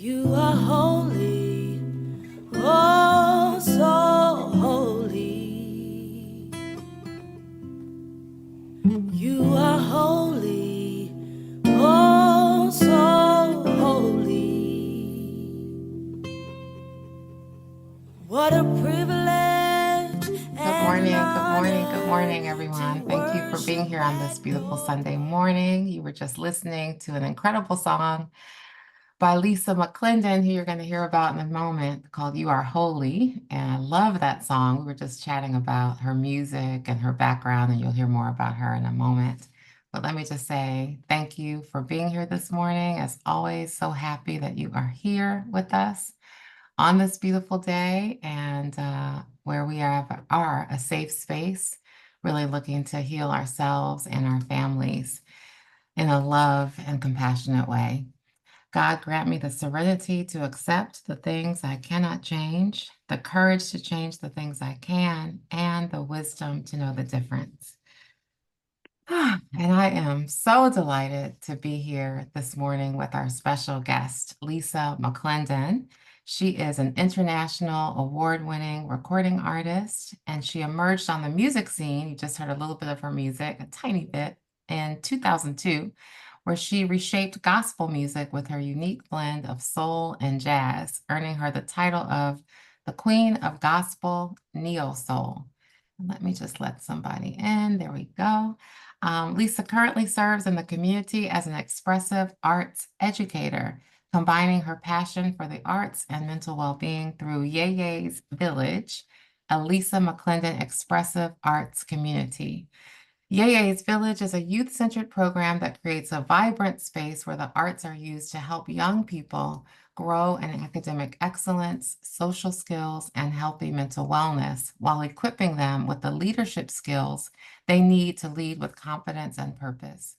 You are holy, oh so holy. You are holy, oh so holy. What a privilege. Good morning, everyone. Thank you for being here on this beautiful Sunday morning. You were just listening to an incredible song by Lisa McClendon, who you're going to hear about in a moment, called You Are Holy. And I love that song. We were just chatting about her music and her background, and you'll hear more about her in a moment. But let me just say thank you for being here this morning. As always, so happy that you are here with us on this beautiful day and where we are a safe space, really looking to heal ourselves and our families in a love and compassionate way. God, grant me the serenity to accept the things I cannot change, the courage to change the things I can, and the wisdom to know the difference. And I am so delighted to be here this morning with our special guest, Lisa McClendon. She is an international award-winning recording artist, and she emerged on the music scene. You just heard a little bit of her music, a tiny bit, in 2002, where she reshaped gospel music with her unique blend of soul and jazz, earning her the title of the Queen of Gospel Neo Soul. Let me just let somebody in. There we go. Lisa currently serves in the community as an expressive arts educator, combining her passion for the arts and mental well-being through Ye's Village, a Lisa McClendon expressive arts community. Ye's Village is a youth-centered program that creates a vibrant space where the arts are used to help young people grow in academic excellence, social skills, and healthy mental wellness, while equipping them with the leadership skills they need to lead with confidence and purpose.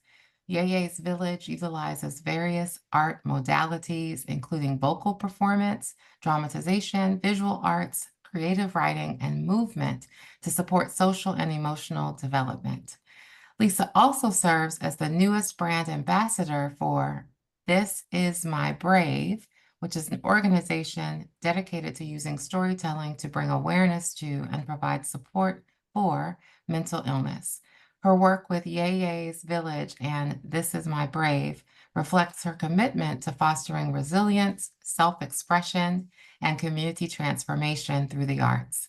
Ye's Village utilizes various art modalities, including vocal performance, dramatization, visual arts, creative writing, and movement to support social and emotional development. Lisa also serves as the newest brand ambassador for This Is My Brave, which is an organization dedicated to using storytelling to bring awareness to and provide support for mental illness. Her work with Ye's Village and This Is My Brave reflects her commitment to fostering resilience, self-expression, and community transformation through the arts.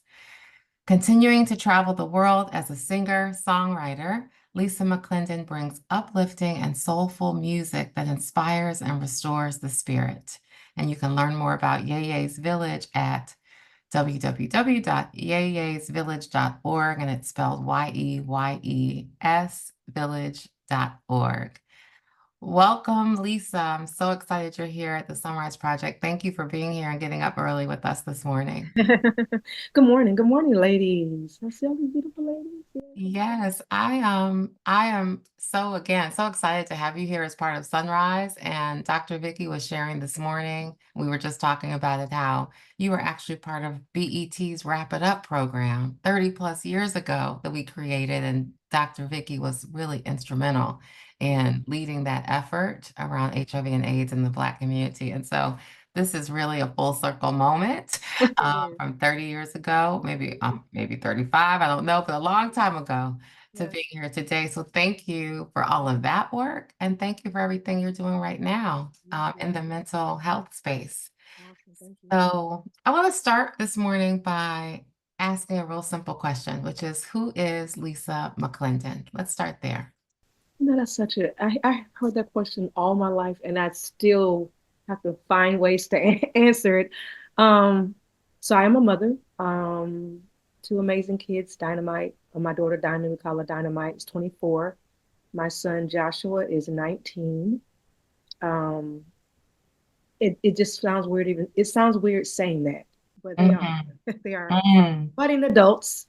Continuing to travel the world as a singer-songwriter, Lisa McClendon brings uplifting and soulful music that inspires and restores the spirit. And you can learn more about Ye's Village at www.yeyesvillage.org, and it's spelled Yeyes village.org. Welcome, Lisa. I'm so excited you're here at the SonRise Project. Thank you for being here and getting up early with us this morning. Good morning, ladies. I see all these beautiful ladies. Yeah, good morning. Yes, I am so excited to have you here as part of Sunrise. And Dr. Vicky was sharing this morning. We were just talking about it, how you were actually part of BET's Wrap It Up program 30 plus years ago that we created. And Dr. Vicky was really instrumental in leading that effort around HIV and AIDS in the Black community. And so this is really a full circle moment It is. from 30 years ago, Mhm. maybe 35, I don't know, but a long time ago to Yes. being here today. So thank you for all of that work, and thank you for everything you're doing right now Thank in you. the mental health space. Awesome. Thank you. So I want to start this morning by asking a real simple question, which is, who is Lisa McClendon? Let's start there. That's such I heard that question all my life, and I still have to find ways to answer it. Um, so I am a mother. Two amazing kids, Dynamite. My daughter Dynamite, we call her Dynamite, is 24. My son Joshua is 19. Um, it just sounds weird, even it sounds weird saying that, but they are. Mhm. They are Mm. budding adults,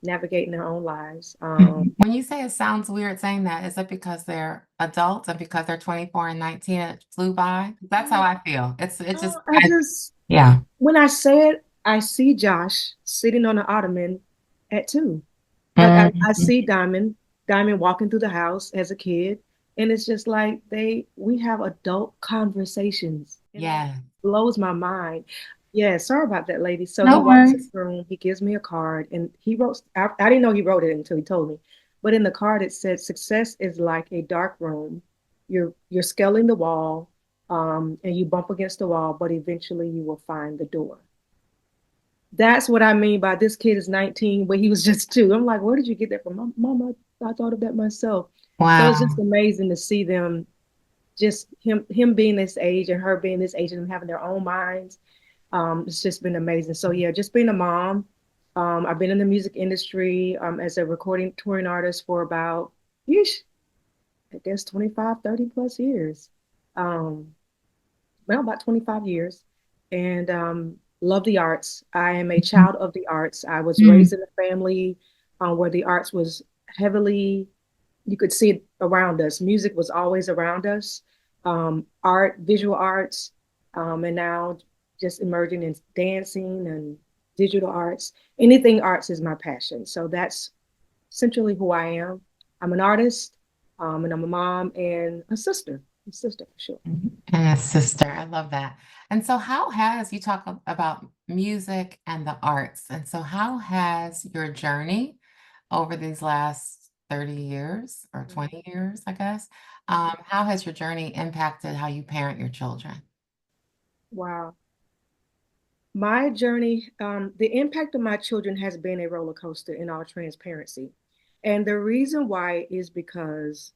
navigating their own lives. Mhm. When you say it sounds weird saying that, is it because they're adults and because they're 24 and 19 and it flew by? That's how I feel. It's just, I just yeah. when I say it, I see Josh sitting on the ottoman at 2. Like I Mhm. see Diamond walking through the house as a kid, And it's just like we have adult conversations. And that Yeah. blows my mind. Yeah, sorry about that, lady. So he No walks in worries. the room, he gives me a card, and he wrote, I didn't know he wrote it until he told me. But in the card it said, success is like a dark room. You're scaling the wall, and you bump against the wall, but eventually you will find the door. That's what I mean by this kid is 19, but he was just two. I'm like, where did you get that from? Mama, I thought of that myself. So it's just Wow. amazing to see them, just him being this age and her being this age and them having their own minds. It's just been amazing. So yeah, just being a mom. I've been in the music industry as a recording touring artist for about, yeesh, I guess 25, 30 plus years. Um, well, about 25 years, and love the arts. I am a child of the arts. I was raised Mm, in a family where the arts was heavily, you could see it around us. Music was always around us, art, visual arts, and now just emerging in dancing and digital arts. Anything arts is my passion. So that's essentially who I am. I'm an artist, and I'm a mom and a sister for sure. and a sister. I love that. And so, how has you talk about music and the arts? And so, how has your journey over these last 30 years or 20 years, I guess, how has your journey impacted how you parent your children? Wow. My journey, the impact of my children has been a roller coaster in all transparency. And the reason why is because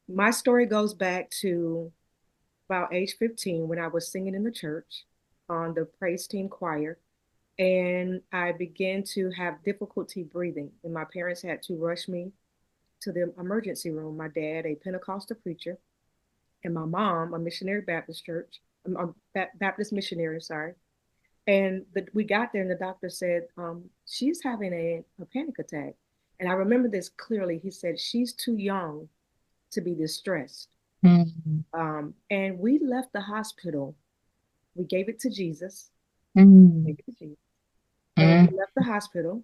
my story goes back to about age 15 when I was singing in the church on the praise team choir. And I began to have difficulty breathing. And my parents had to rush me to the emergency room. My dad, a Pentecostal preacher, and my mom, a missionary Baptist church, Baptist missionary, sorry. And we got there, and the doctor said, she's having a panic attack. And I remember this clearly. He said, she's too young to be distressed. Mm, And we left the hospital. We gave it to Jesus. mm, Gave it to Jesus. And we mm, left the hospital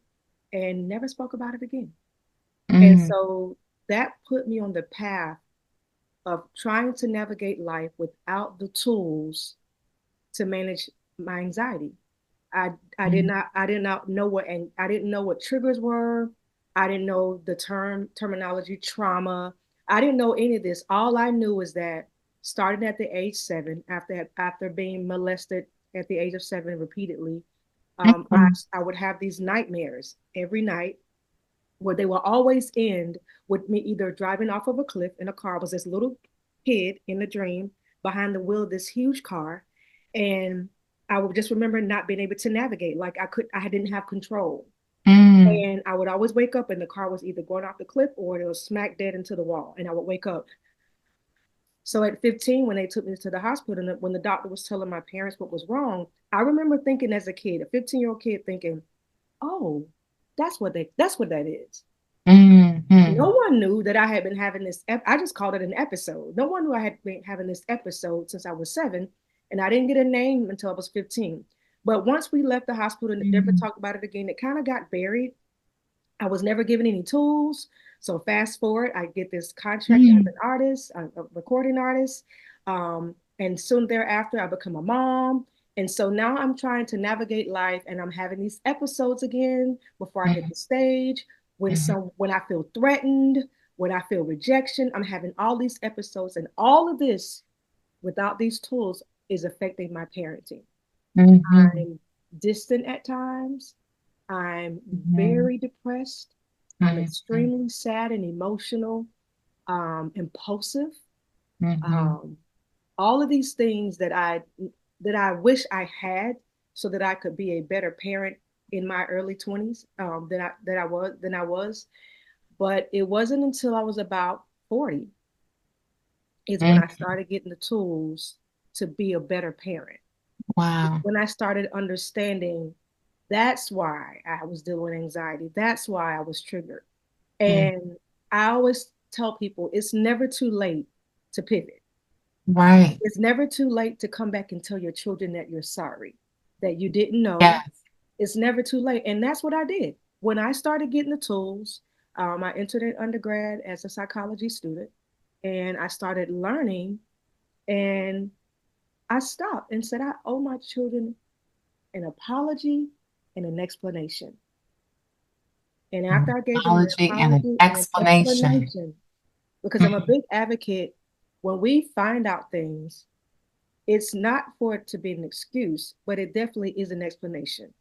and never spoke about it again. And mm, so that put me on the path of trying to navigate life without the tools to manage my anxiety. mm, I did not know what, and I didn't know what triggers were. I didn't know the terminology trauma. I didn't know any of this. All I knew was that starting at the age 7, after being molested at the age of 7 repeatedly, mm, I would have these nightmares every night where they will always end with me either driving off of a cliff in a car. I was this little kid in the dream behind the wheel of this huge car, and I would just remember not being able to navigate. Like I didn't have control. mm, And I would always wake up and the car was either going off the cliff or it was smack dead into the wall. And I would wake up. So at 15, when they took me to the hospital, and when the doctor was telling my parents what was wrong, I remember thinking as a kid, a 15-year-old kid thinking, oh, that's what that is. mm, No mm, one knew that I had been having this. I just called it an episode. No one knew I had been having this episode since I was 7, and I didn't get a name until I was 15. But once we left the hospital and never mm, talked about it again, it kind of got buried. I was never given any tools. So fast forward, I get this contract as mm, an artist, a recording artist, and soon thereafter, I become a mom. And so now I'm trying to navigate life, and I'm having these episodes again before I hit mm, the stage. mm, When I feel threatened, when I feel rejection, I'm having all these episodes, and all of this without these tools is affecting my parenting. mhm, I'm distant at times. I'm mhm, very depressed. I'm mhm, extremely sad and emotional, impulsive. mhm, Um, all of these things that I wish I had so that I could be a better parent in my early 20s, than I was. But it wasn't until I was about 40 is when mm. I started getting the tools to be a better parent. Wow. When I started understanding that's why I was dealing with anxiety. That's why I was triggered. Mm. And I always tell people it's never too late to pivot. Right. It's never too late to come back and tell your children that you're sorry, that you didn't know. Yes. It's never too late. And that's what I did. When I started getting the tools, I entered an undergrad as a psychology student. and I started learning, and I stopped and said, I owe my children an apology and an explanation. And An after I gave them the apology and an apology and an explanation. explanation, because I'm a Mhm, big advocate, when we find out things, it's not for it to be an excuse, but it definitely is an explanation.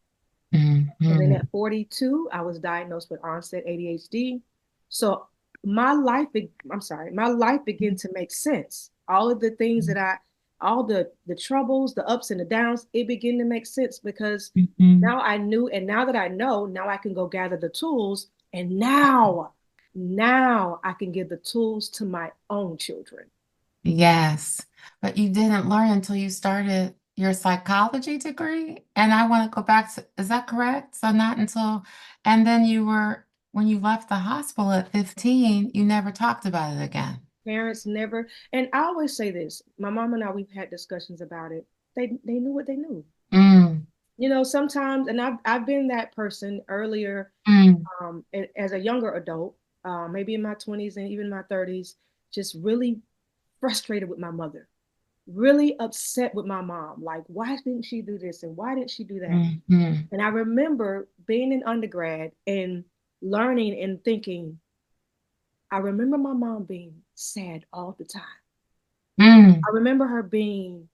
And then mhm, at 42, I was diagnosed with onset ADHD. So my life, I'm sorry, my life began to make sense. All of the things that all the troubles, the ups and the downs, it began to make sense because mhm. now I knew, and now that I know, now I can go gather the tools, and now I can give the tools to my own children. Yes, but you didn't learn until you started your psychology degree. And I want to go back to, is that correct? So not until, and then when you left the hospital at 15, you never talked about it again. Parents never, and I always say this. My mom and I, we've had discussions about it. They knew what they knew. Mm, Sometimes, and I've been that person earlier, mm, as a younger adult, maybe in my 20s and even my 30s, just really frustrated with my mother, really upset with my mom. Like, why didn't she do this and why didn't she do that? mm, mm, And I remember being in undergrad and learning and thinking, I remember my mom being sad all the time. mm. I remember her being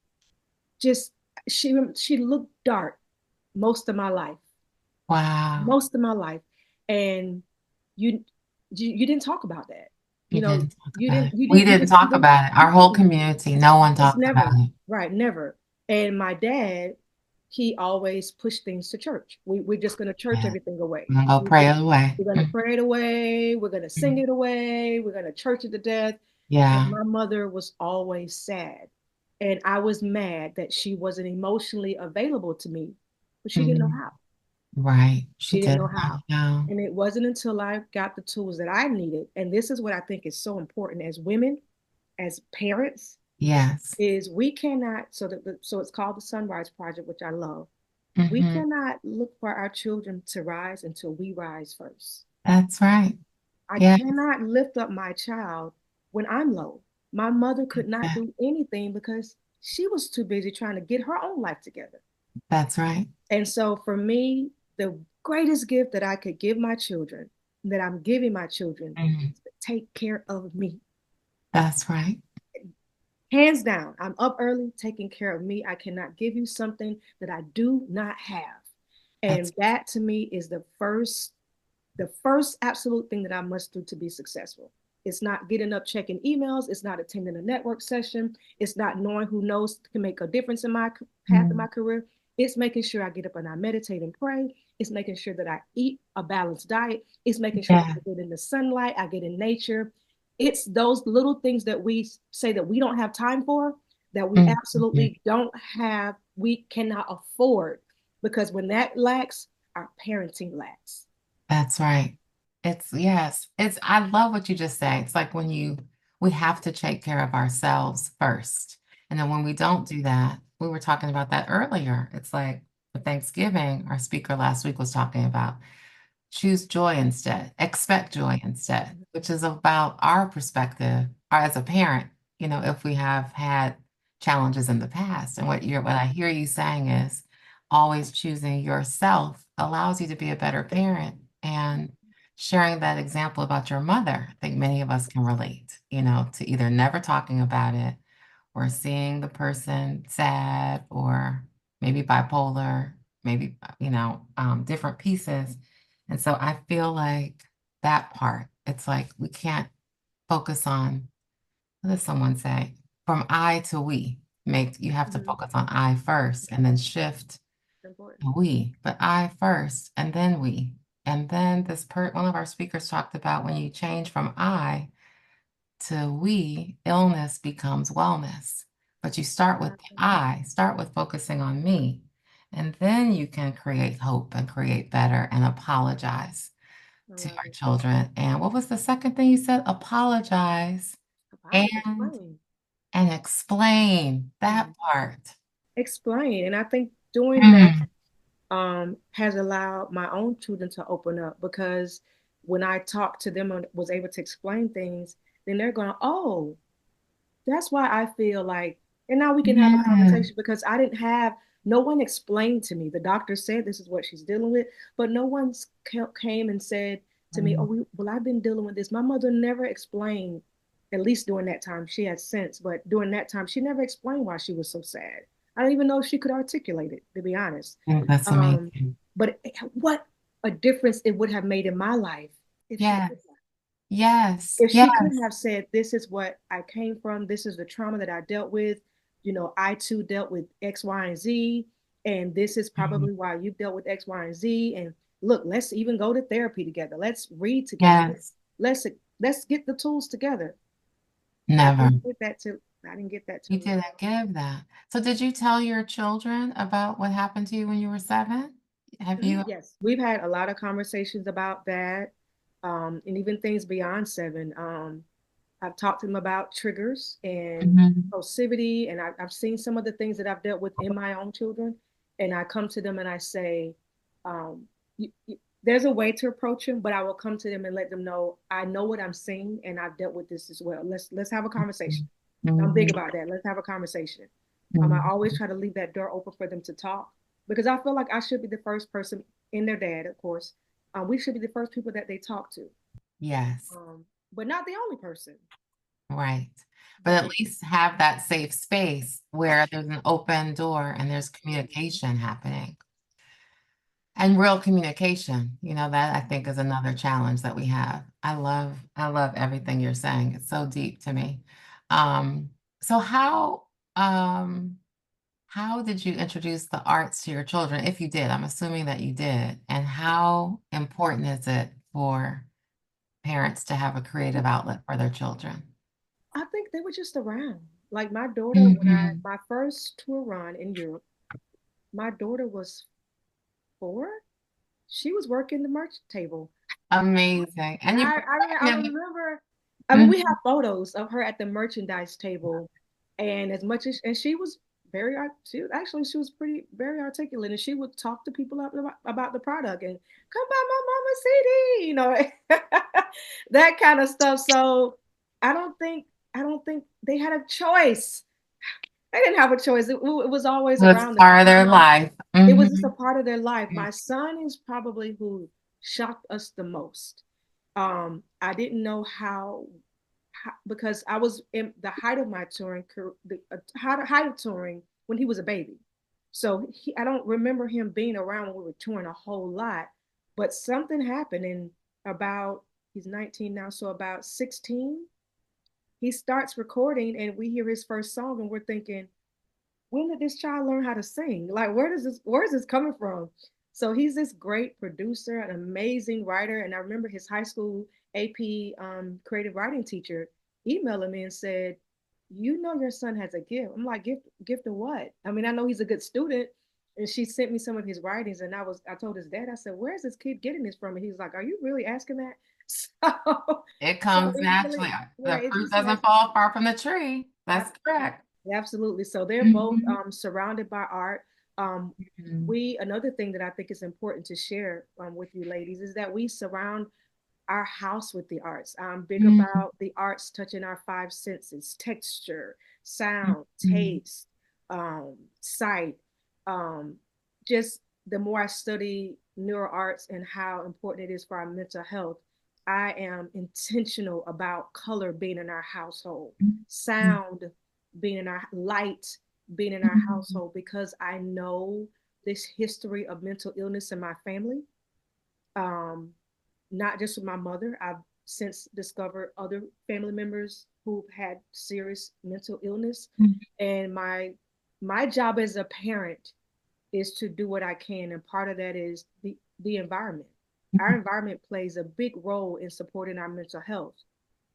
just, she looked dark most of my life, Wow. most of my life. And you you didn't talk about that. You didn't talk You about didn't it. We you didn't didn't you talk didn't about it. Our whole no. community, no one It's talked about never, it. right, never. And my dad, he always pushed things to church. We're just gonna church Yeah. everything away. I'm gonna go pray it away. We're gonna Mm, pray it away, we're gonna sing mm. it away, we're gonna church it to death. And Yeah. my mother was always sad. And I was mad that she wasn't emotionally available to me, but she didn't know Mm. how. Right. She She didn't did know not how. know. And it wasn't until I got the tools that I needed. And this is what I think is so important as women, as parents, Yes. is we cannot, so it's called the SonRise Project, which I love. We Hmm. cannot look for our children to rise until we rise first. That's right. I Yeah. cannot lift up my child when I'm low. My mother could not that- do anything because she was too busy trying to get her own life together. That's right. And so for me, the greatest gift that I could give my children, that I'm giving my children, Mhm. is to take care of me. That's right. Hands down, I'm up early taking care of me. I cannot give you something that I do not have. That's And that to me is the first absolute thing that I must do to be successful. It's not getting up checking emails. It's not attending a network session. It's not knowing who knows can make a difference in my path in my mm, career. It's making sure I get up and I meditate and pray. It's making sure that I eat a balanced diet. It's making sure that yeah. I get in the sunlight, I get in nature. It's those little things that we say that we don't have time for, that we Mm, mhm. absolutely don't have, we cannot afford. Because when that lacks, our parenting lacks. That's right. It's yes. I love what you just say. It's like we have to take care of ourselves first. And then when we don't do that, we were talking about that earlier. It's like for Thanksgiving, our speaker last week was talking about choose joy instead, expect joy instead, which is about our perspective or as a parent, if we have had challenges in the past. And what I hear you saying is always choosing yourself allows you to be a better parent and sharing that example about your mother. I think many of us can relate, to either never talking about it or seeing the person sad or maybe bipolar, maybe, different pieces. And so I feel like that part, it's like we can't focus on, what does someone say? From I to we. You have to Mhm. focus on I first and then shift Important. to we, but I first and then we. And then one of our speakers talked about when you change from I to we, illness becomes wellness. But you start with the Exactly. I, start with focusing on me, and then you can create hope and create better and apologize I to love your it. children. And what was the second thing you said? Apologize About and explain. explain that Mhm. part. Explain. And I think doing that Mm, has allowed my own children to open up because when I talked to them and was able to explain things, then they're going, oh, that's why I feel like, and now we can have a Yeah. conversation because I didn't have, no one explained to me. The doctor said this is what she's dealing with, but no one came and said to me, oh, well, I've been dealing with this. My mother never explained, at least during that time, she had sense, but during that time, she never explained why she was so sad. I don't even know if she could articulate it, to be honest. That's amazing. But what a difference it would have made in my life if she Yes. did that. Yes. If Yes. she could have said, this is what I came from, this is the trauma that I dealt with, I too dealt with X, Y, and Z, and this is probably why you dealt with X, Y, and Z. And look, let's even go to therapy together. Let's read together. Yes. Let's get the tools together. I Never. didn't get that to I didn't get that You to didn't give that. So did you tell your children about what happened to you when you were 7? Have you? Yes, we've had a lot of conversations about that, and even things beyond 7. I've talked to them about triggers and Mhm. impulsivity, and I've seen some of the things that I've dealt with in my own children. And I come to them and I say, um, there's a way to approach them, but I will come to them and let them know I know what I'm seeing, and I've dealt with this as well. Let's have a conversation. I'm big Mhm. about that. Let's have a conversation. I Mhm. always try to leave that door open for them to talk because I feel like I should be the first person, in their dad, of course. We should be the first people that they talk to, Yes. but not the only person. Right. But But at least have that safe space where there's an open door and there's communication happening. And real communication, that I think is another challenge that we have. I love everything you're saying. It's so deep to me. Um, so how did you introduce the arts to your children? If you did, I'm assuming that you did. And how important is it for parents to have a creative outlet for their children? I think they were just around. Like my daughter, Mhm. my first tour run in Europe, my daughter was 4. She was working the merch table. Amazing. And you I bring them. remember. I mean, we Mhm. have photos of her at the merchandise table, and as much as, and she was she was pretty very articulate, and she would talk to people about the product and come buy my mama CD, that kind of stuff. So I don't think I don't think they had a choice. They didn't have a choice. It was always It's around them. part of their life. It was just a Mhm. part of their life. My son is probably who shocked us the most. I didn't know how, because I was in the height of my touring, the height of touring when he was a baby. So I don't remember him being around when we were touring a whole lot. But something happened, and about he's 19 now, so about 16, he starts recording, and we hear his first song, and we're thinking, when did this child learn how to sing? Like, where is this coming from? So he's this great producer, an amazing writer. And I remember his high school AP creative writing teacher emailing me and said, your son has a gift. I'm like, gift of what? I mean, I know he's a good student. And she sent me some of his writings, and I told his dad, I said, where's this kid getting this from? And he was like, are you really asking that? So, It so comes it really, naturally. yeah, The it's fruit just doesn't natural. fall far from the tree. That's correct. Absolutely. So they're both Mhm. surrounded by art. Um, Mhm. another thing that I think is important to share with you ladies is that we surround our house with the arts. I'm big Mhm. about the arts touching our 5 senses: texture, sound, Mhm. taste, sight. Um, just the more I study neuro arts and how important it is for our mental health, I am intentional about color being in our household, Mhm. sound being in our light, being in our Mhm. household, because I know this history of mental illness in my family. Um, not just with my mother. I've since discovered other family members who've had serious mental illness. Mhm. And my job as a parent is to do what I can. And part of that is the environment. Our Mhm. environment plays a big role in supporting our mental health.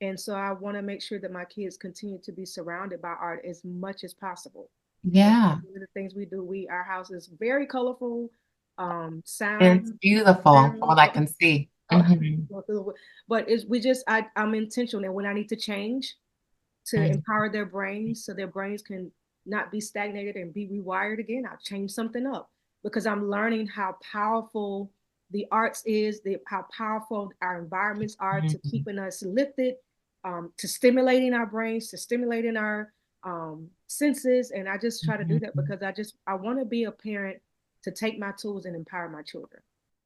And so I want to make sure that my kids continue to be surrounded by art as much as possible. And so Yeah, one of the things we do, our house is very colorful, it's sound, beautiful from sound. what I can see. Mhm. But I'm intentional, and when I need to change to Mhm. empower their brains so their brains can not be stagnated and be rewired again, I'll change something up because I'm learning how powerful the arts is, how powerful our environments are to Mhm. keeping us lifted, to stimulating our brains, to stimulating our senses. And I just try to do that Mhm. because I want to be a parent to take my tools and empower my children.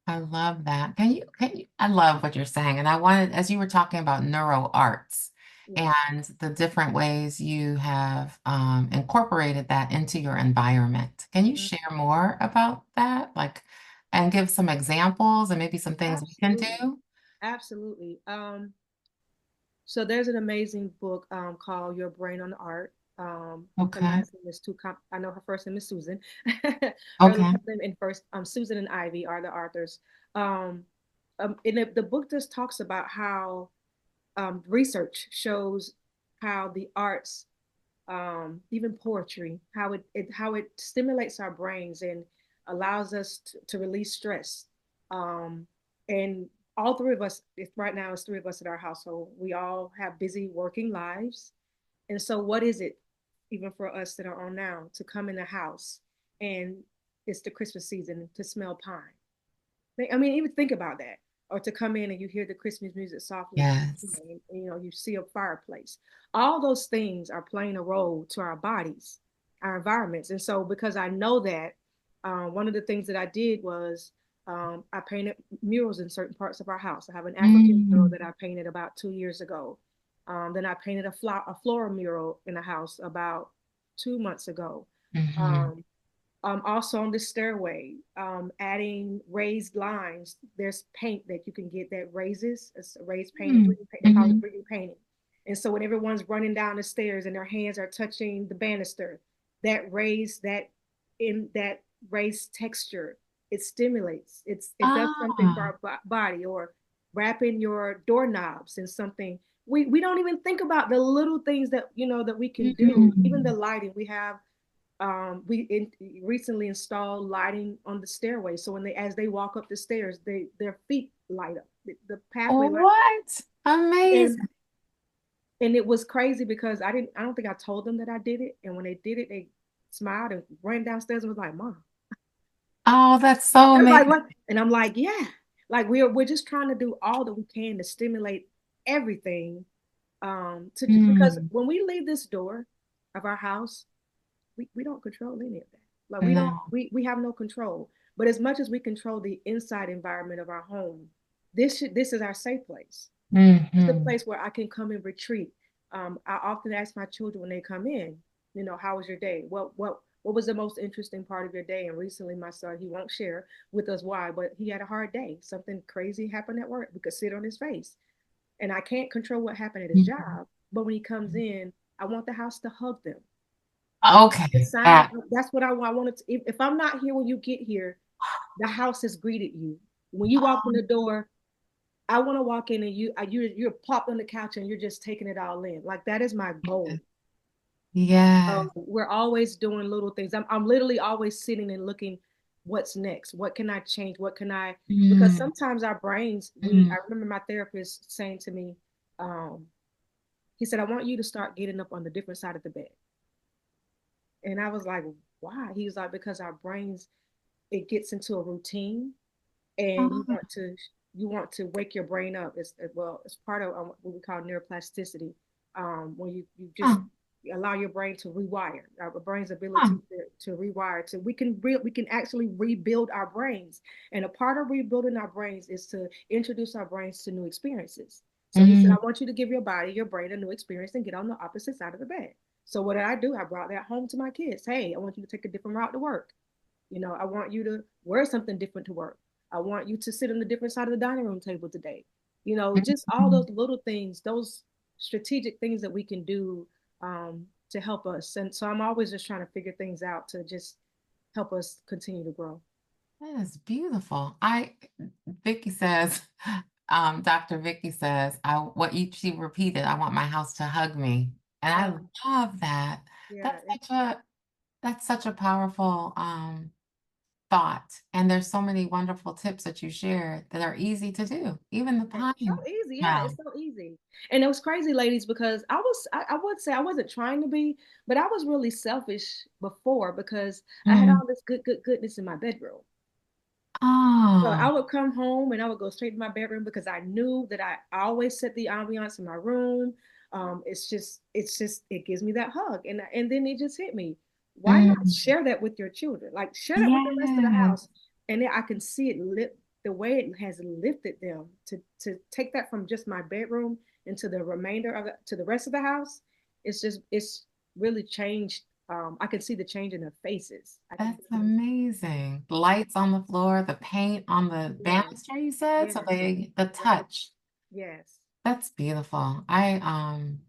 I love that. I love what you're saying. And I wanted, as you were talking about neuro arts Yeah. and the different ways you have incorporated that into your environment, can you Mhm. share more about that? Like, and give some examples and maybe some things we can Absolutely. do? Absolutely. So there's an amazing book called Your Brain on Art. Her Okay. last name is I know her first name is Susan. Her Okay. last name and first Susan and Ivy are the authors. Um, and the book just talks about how research shows how the arts, even poetry, how it stimulates our brains and allows us to release stress. And all three of us, if right now it's three of us in our household, we all have busy working lives. And so, what is it, even for us that are on now, to come in the house and it's the Christmas season to smell pine? I mean, even think about that. Or to come in and you hear the Christmas music softly, Yes. and, you see a fireplace. All those things are playing a role to our bodies, our environments. And so, because I know that, one of the things that I did was I painted murals in certain parts of our house. I have an African mural Mm, that I painted about 2 years ago. Then I painted a floral mural in the house about 2 months ago. mhm, Um, Also on the stairway, adding raised lines. There's paint that you can get that raises. It's a raised painting. mm, They call it mhm. 3D painting. And so when everyone's running down the stairs and their hands are touching the banister, that raised that in that raised texture, it stimulates. It does something for Ah. our body. Or wrapping your doorknobs in something. We don't even think about the little things that that we can do. Even the Mm. lighting we have, recently installed lighting on the stairway, so when they as they walk up the stairs, their feet light up, the pathway light up. What? and Amazing. and it was crazy because I don't think I told them that I did it, and when they did it, they smiled and ran downstairs and was like, "Mom." Oh, that's so They're like, amazing. "What?" And I'm like, "Yeah." Like we're just trying to do all that we can to stimulate everything, to because Mm, when we leave this door of our house, we don't control any of that. Like we don't no. we have no control. But as much as we control the inside environment of our home, this is our safe place. It's the Mhm, place where I can come and retreat. I often ask my children when they come in, how was your day? What was the most interesting part of your day? And recently, my son, he won't share with us why, but he had a hard day. Something crazy happened at work. We could see it on his face, and I can't control what happened at his mhm. job. But when he comes in, I want the house to hug them. The Okay, sign. that That's what I want. I want it to, if I'm not here when you get here, the house has greeted you. When you walk in the door, I want to walk in and you're plopped on the couch and you're just taking it all in. Like that is my goal. yes. We're always doing little things. I'm literally always sitting and looking, what's next? What can I change? What can I? Because Mm, sometimes our brains, mm, I remember my therapist saying to me, um, he said, I want you to start getting up on the different side of the bed. And I was like, why? He was like, because our brains, it gets into a routine, and oh, you want to wake your brain up. It's part of what we call neuroplasticity, when you just oh, allow your brain to rewire. Our brain's ability oh, to rewire, to we can actually rebuild our brains. And a part of rebuilding our brains is to introduce our brains to new experiences. So he said, mm, I want you to give your brain a new experience and get on the opposite side of the bed. So what did I do? I brought that home to my kids. Hey, I want you to take a different route to work. I want you to wear something different to work. I want you to sit on a different side of the dining room table today. Just all mm. those little things, those strategic things that we can do, to help us. And so I'm always just trying to figure things out to just help us continue to grow. That is beautiful. Vicky says, Dr. Vicky says, she repeated, I want my house to hug me. And I Um, love that. yeah, That's that's such a powerful thought. And there's so many wonderful tips that you shared that are easy to do. Even the it's so pine. easy. Yeah, Yeah. it's so easy. And it was crazy, ladies, because I would say I wasn't trying to be, but I was really selfish before because I had Mm. all this goodness in my bedroom. So I Oh, would come home and I would go straight to my bedroom because I knew that I always set the ambiance in my room. It gives me that hug, and then it just hit me. Why not mm, share that with your children? Like share that with the rest of the yes. house, and then I can see it lift the way it has lifted them to take that from just my bedroom into the remainder of to the rest of the house. It's really changed. I can see the change in their faces. I can That's definitely see. amazing. The lights on the floor, the paint on the Yes, banister, you said? So yes, the yes, touch. yes. That's beautiful. I'm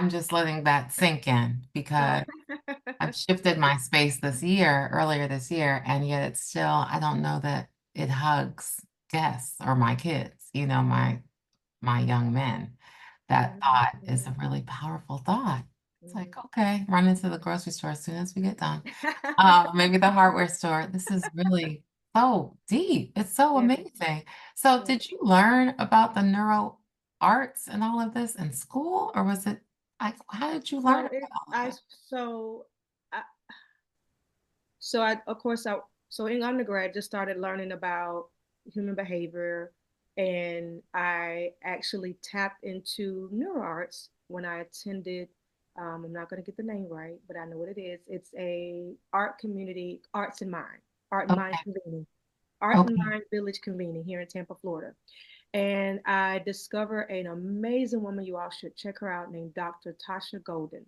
just letting that sink in Oh. because I've shifted my space earlier this year, and yet it's still, I don't know that it hugs guests or my kids, my young men. That thought is a really powerful thought. It's like, Mhm. okay, run into the grocery store as soon as we get done. Maybe the hardware store. This is really so deep. It's so Yeah, amazing. So yeah. did you learn about the neuro arts and all of this in school, or was it like, how did you learn So about it all of I it? so I so I of course I so in undergrad just started learning about human behavior, and I actually tapped into neuroarts when I attended. I'm not going to get the name right, but I know what it is. It's a art community, Art and Mind Okay, convening, Art and okay, Mind Village convening here in Tampa, Florida. And I discovered an amazing woman. You all should check her out, named Dr. Tasha Golden.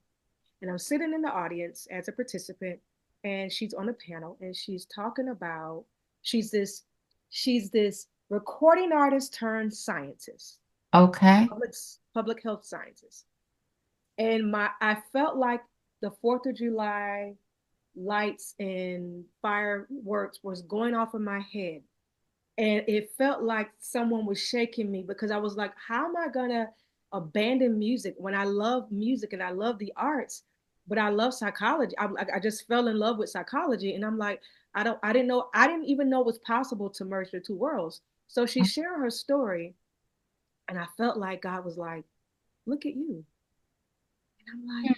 And I'm sitting in the audience as a participant, and she's on a panel, and she's talking about she's this she's this recording artist turned scientist, okay. public public health scientist. And my I felt like the 4th of July lights and fireworks was going off in my head, and it felt like someone was shaking me because I was like, how am I gonna abandon music when I love music and I love the arts, but I love psychology. I just fell in love with psychology, and I'm like, I didn't even know it was possible to merge the two worlds. So she shared her story, and I felt like God was like, look at you, and I'm like,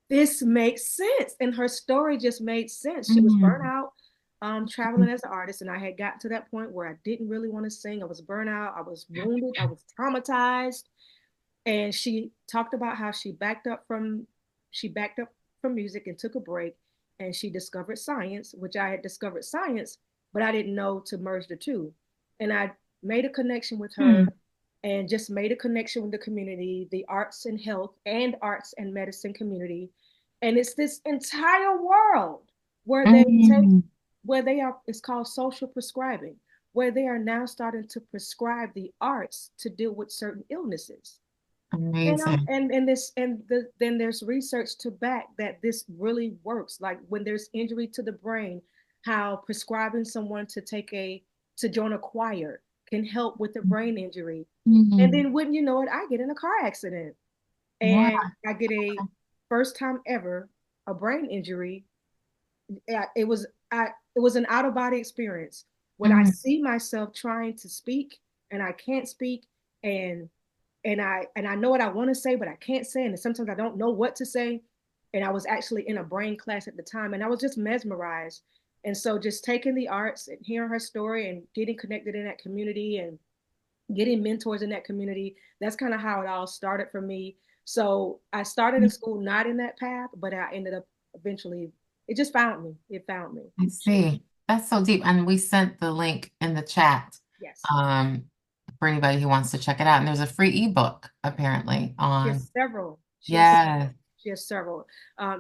this makes sense. And her story just made sense. She was burnt Mm, out, traveling as an artist. And I had got to that point where I didn't really want to sing. I was burnt out. I was wounded. I was traumatized. And she talked about how she backed up from music and took a break. And she discovered science, which I had discovered science, but I didn't know to merge the two. And I made a connection with her, mm, and just made a connection with the community, the arts and health and arts and medicine community. And it's this entire world where they take, mm. where they are, it's called social prescribing, where they are now starting to prescribe the arts to deal with certain illnesses. Amazing. Then there's research to back that this really works. Like when there's injury to the brain, how prescribing someone to join a choir can help with the brain injury. And Mm. then wouldn't you know it, I get in a car accident Wow. and I get a first time ever a brain injury. It was an out of body experience when I Mm, see myself trying to speak and I can't speak, and I know what I want to say, but I can't say, and sometimes I don't know what to say. And I was actually in a brain class at the time, and I was just mesmerized. And so, just taking the arts and hearing her story and getting connected in that community and getting mentors in that community, that's kind of how it all started for me. So I started in mm. school not in that path, but I ended up eventually. It just found me. It found me. I see. That's so deep. And we sent the link in the chat Yes. um, for anybody who wants to check it out. And there's a free ebook apparently She on, has several. She has yes. several. She has several.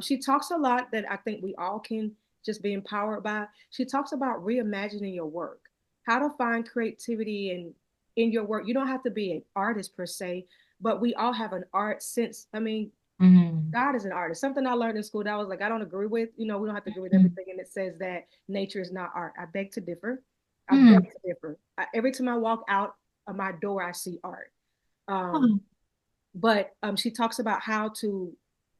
She talks a lot that I think we all can just be empowered by. She talks about reimagining your work, how to find creativity in your work. You don't have to be an artist per se, but we all have an art sense. I mean, Mm, God is an artist. Something I learned in school that I was like, I don't agree with. You know, we don't have to agree with mm, everything. And it says that nature is not art. I beg to differ. I beg mm. to differ. Every time I walk out of my door, I see art. Um, Oh, but she talks about how to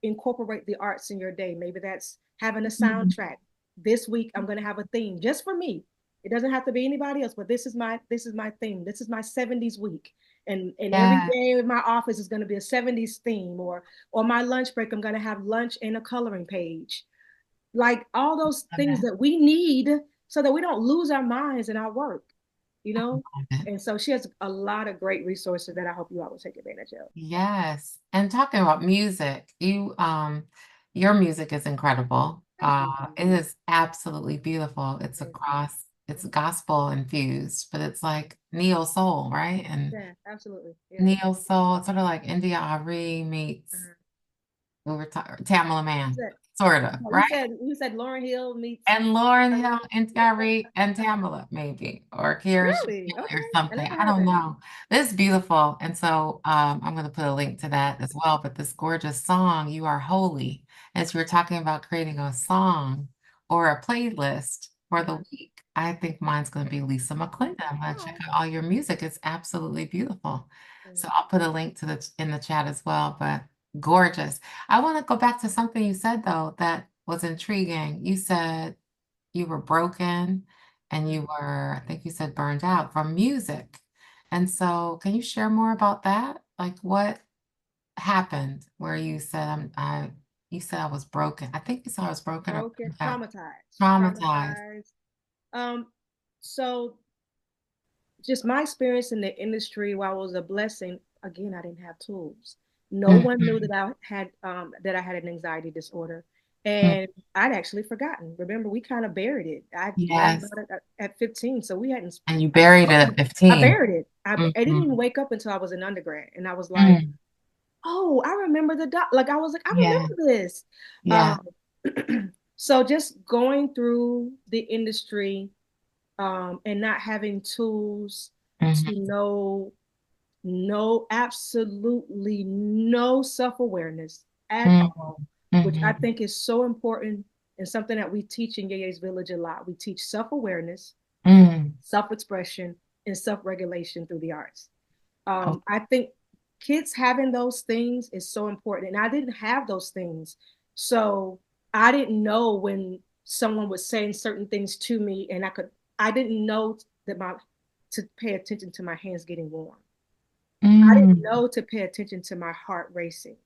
incorporate the arts in your day. Maybe that's having a mm. soundtrack. This week I'm going to have a theme just for me. It doesn't have to be anybody else, but this is my theme. This is my 70s week. And every Yeah. day in my office is going to be a 70s theme, or my lunch break I'm going to have lunch and a coloring page. Like all those Love things that. that we need so that we don't lose our minds in our work, you know? love it. And so she has a lot of great resources that I hope you all will take advantage of. Yes. And talking about music, your music is incredible. Thank you. It is absolutely beautiful. Yes. It's gospel infused, but it's like neo soul, right? And Yeah, absolutely. Yeah. neo soul, it's sort of like India Ari meets Uh-huh. Tamala You Man, said, sort of, no, right? you said Lauren Hill meets And Lauren Hill Kyrie. and Tyreek and Tamala, maybe, or Kira Really? Shea or Okay. I something. never I heard don't that. know. This is beautiful. And so I'm going to put a link to that as well. But this gorgeous song, You Are Holy, as you were talking about creating a song or a playlist for the Uh-huh. week, I think mine's going to be Lisa McClendon. I'm going to check Oh, out all your music. It's absolutely beautiful. yeah. So I'll put a link to in the chat as well. But gorgeous. I want to go back to something you said, though, that was intriguing. You said you were broken and you were, I think you said burned out from music. And so can you share more about that? Like what happened where you said you said I was broken. I think you said I was broken or Broken, burned out. traumatized, Traumatized. traumatized. Um, so just my experience in the industry, while it was a blessing, again, I didn't have tools. No one knew Mhm. that I had an anxiety disorder, Mm. and I'd actually forgotten. Remember, we kind of buried it. I learned Yes. about it at 15, so we hadn't. And you buried it at I 15. buried it. I didn't even Mhm. wake up until I was an undergrad, and I was like, Mm. "Oh, I remember the doc." Like I was like, "I Yeah. remember this." Yeah. Um, so just going through the industry and not having tools to Mhm. know, no, absolutely no self-awareness at Mhm. all, which I Mhm. think is so important and something that we teach in Yaya's Village a lot. We teach self-awareness, Mhm. self-expression, and self-regulation through the arts. Oh. I think kids having those things is so important. And I didn't have those things. So I didn't know when someone was saying certain things to me and I didn't know that to pay attention to my hands getting warm. I didn't Mm. know to pay attention to my heart racing.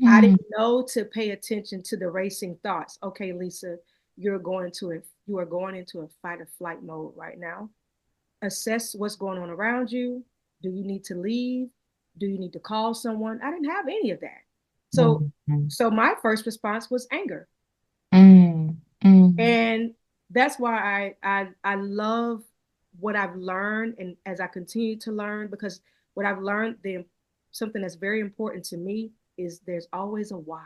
I Mm. didn't know to pay attention to the racing thoughts. Okay, Lisa, you are going into a fight or flight mode right now. Assess what's going on around you. Do you need to leave? Do you need to call someone? I didn't have any of that. So Mhm. so my first response was anger. Mm. Mm. And that's why I love what I've learned and as I continue to learn because what I've learned something that's very important to me is there's always a why.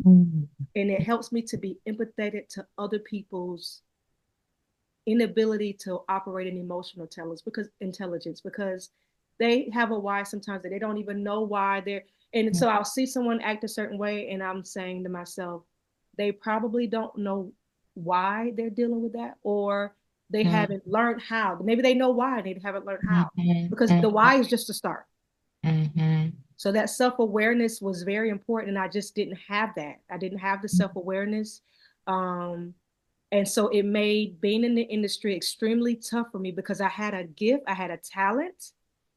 Mm. And it helps me to be empathetic to other people's inability to operate in emotional intelligence because they have a why sometimes that they don't even know why they're and Mm. so I'll see someone act a certain way and I'm saying to myself they probably don't know why they're dealing with that or they Mm. haven't learned how maybe they know why they haven't learned how Mhm. because the Mhm. why is just a start. Mhm. So that self-awareness was very important and I just didn't have that. I didn't have the self-awareness. um and so it made being in the industry extremely tough for me because I had a gift, I had a talent,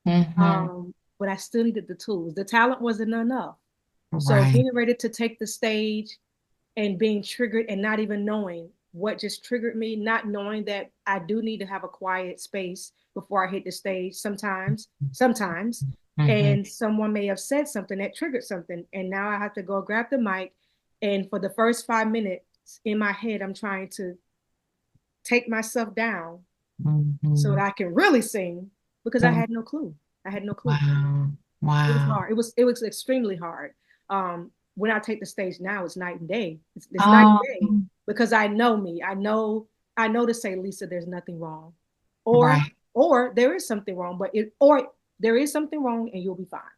Mhm. but I still needed the tools. The talent wasn't enough. So Right. getting ready to take the stage and being triggered and not even knowing what just triggered me, not knowing that I do need to have a quiet space before I hit the stage sometimes. Mhm. And someone may have said something that triggered something. And now I have to go grab the mic. And for the first 5 minutes in my head, I'm trying to take myself down so that Mhm. I can really sing because I Mm. had no clue. I had no clue. Wow. It was Wow. hard. It was extremely hard. When I take the stage now, it's night and day. It's night Oh, and day because I know me. I know to say, Lisa, there's nothing wrong, or right. or there is something wrong, or there is something wrong and you'll be fine.